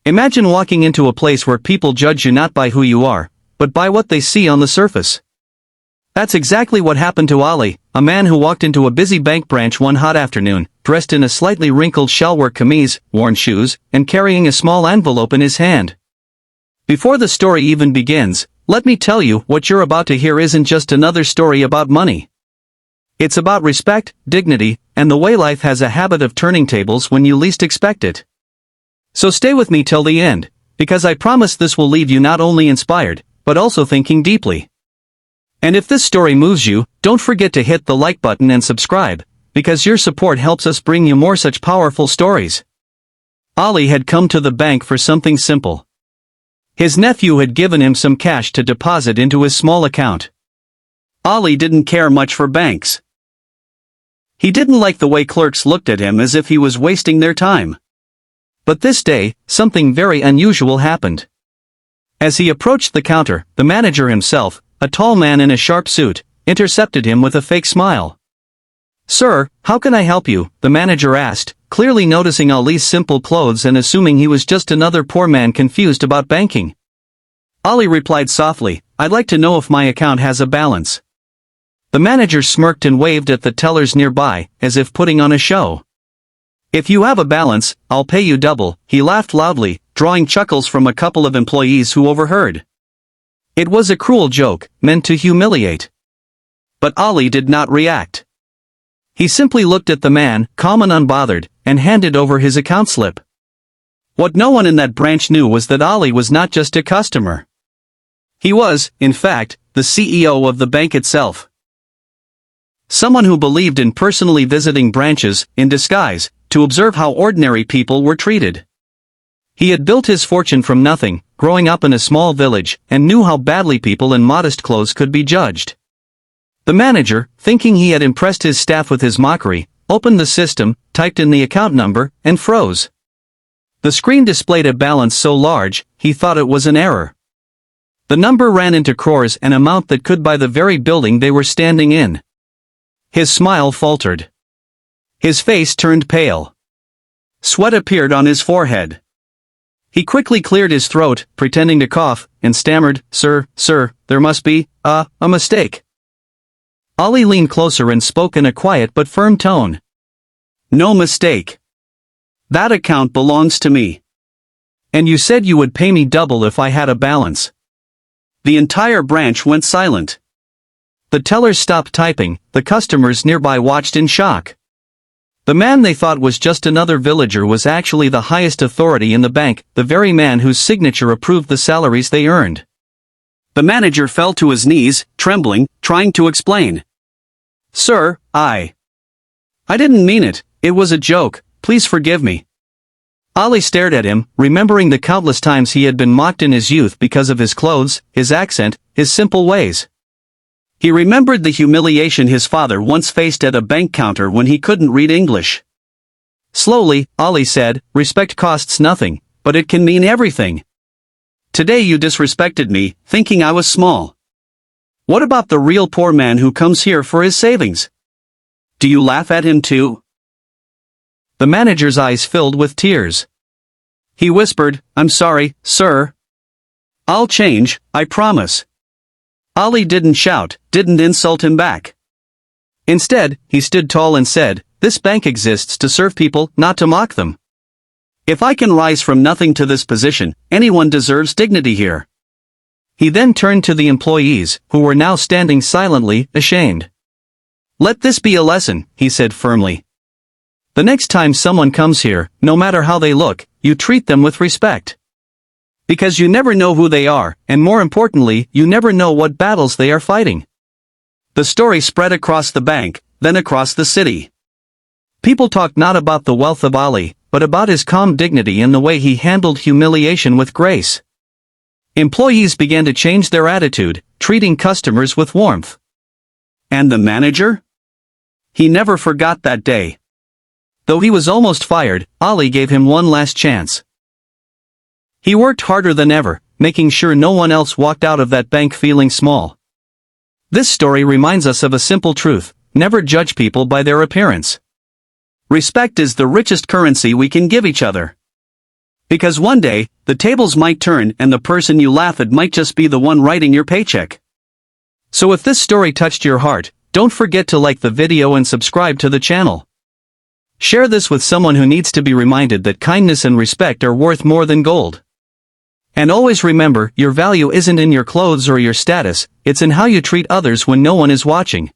Imagine walking into a place where people judge you not by who you are, but by what they see on the surface. That's exactly what happened to Ali, a man who walked into a busy bank branch one hot afternoon, dressed in a slightly wrinkled shellwork camise, worn shoes, and carrying a small envelope in his hand. Before the story even begins, let me tell you, what you're about to hear isn't just another story about money. It's about respect, dignity, and the way life has a habit of turning tables when you least expect it. So stay with me till the end, because I promise this will leave you not only inspired, but also thinking deeply. And if this story moves you, don't forget to hit the like button and subscribe, because your support helps us bring you more such powerful stories. Ali had come to the bank for something simple. His nephew had given him some cash to deposit into his small account. Ali didn't care much for banks. He didn't like the way clerks looked at him as if he was wasting their time. But this day, something very unusual happened. As he approached the counter, the manager himself, a tall man in a sharp suit, intercepted him with a fake smile. "Sir, how can I help you?" the manager asked, clearly noticing Ali's simple clothes and assuming he was just another poor man confused about banking. Ali replied softly, "I'd like to know if my account has a balance." The manager smirked and waved at the tellers nearby, as if putting on a show. "If you have a balance, I'll pay you double," he laughed loudly, drawing chuckles from a couple of employees who overheard. It was a cruel joke, meant to humiliate. But Ali did not react. He simply looked at the man, calm and unbothered, and handed over his account slip. What no one in that branch knew was that Ali was not just a customer. He was, in fact, the CEO of the bank itself. Someone who believed in personally visiting branches, in disguise, to observe how ordinary people were treated. He had built his fortune from nothing, growing up in a small village, and knew how badly people in modest clothes could be judged. The manager, thinking he had impressed his staff with his mockery, opened the system, typed in the account number, and froze. The screen displayed a balance so large, he thought it was an error. The number ran into crores, an amount that could buy the very building they were standing in. His smile faltered. His face turned pale. Sweat appeared on his forehead. He quickly cleared his throat, pretending to cough, and stammered, Sir, there must be a mistake." Ali leaned closer and spoke in a quiet but firm tone. "No mistake. That account belongs to me. And you said you would pay me double if I had a balance." The entire branch went silent. The tellers stopped typing, the customers nearby watched in shock. The man they thought was just another villager was actually the highest authority in the bank, the very man whose signature approved the salaries they earned. The manager fell to his knees, trembling, trying to explain. "Sir, I didn't mean it, it was a joke, please forgive me." Ali stared at him, remembering the countless times he had been mocked in his youth because of his clothes, his accent, his simple ways. He remembered the humiliation his father once faced at a bank counter when he couldn't read English. Slowly, Ali said, "Respect costs nothing, but it can mean everything. Today you disrespected me, thinking I was small. What about the real poor man who comes here for his savings? Do you laugh at him too?" The manager's eyes filled with tears. He whispered, "I'm sorry, sir. I'll change, I promise." Ali didn't shout, didn't insult him back. Instead, he stood tall and said, "This bank exists to serve people, not to mock them. If I can rise from nothing to this position, anyone deserves dignity here." He then turned to the employees, who were now standing silently, ashamed. "Let this be a lesson," he said firmly. "The next time someone comes here, no matter how they look, you treat them with respect. Because you never know who they are, and more importantly, you never know what battles they are fighting." The story spread across the bank, then across the city. People talked not about the wealth of Ali, but about his calm dignity and the way he handled humiliation with grace. Employees began to change their attitude, treating customers with warmth. And the manager? He never forgot that day. Though he was almost fired, Ali gave him one last chance. He worked harder than ever, making sure no one else walked out of that bank feeling small. This story reminds us of a simple truth: never judge people by their appearance. Respect is the richest currency we can give each other. Because one day, the tables might turn and the person you laugh at might just be the one writing your paycheck. So if this story touched your heart, don't forget to like the video and subscribe to the channel. Share this with someone who needs to be reminded that kindness and respect are worth more than gold. And always remember, your value isn't in your clothes or your status, it's in how you treat others when no one is watching.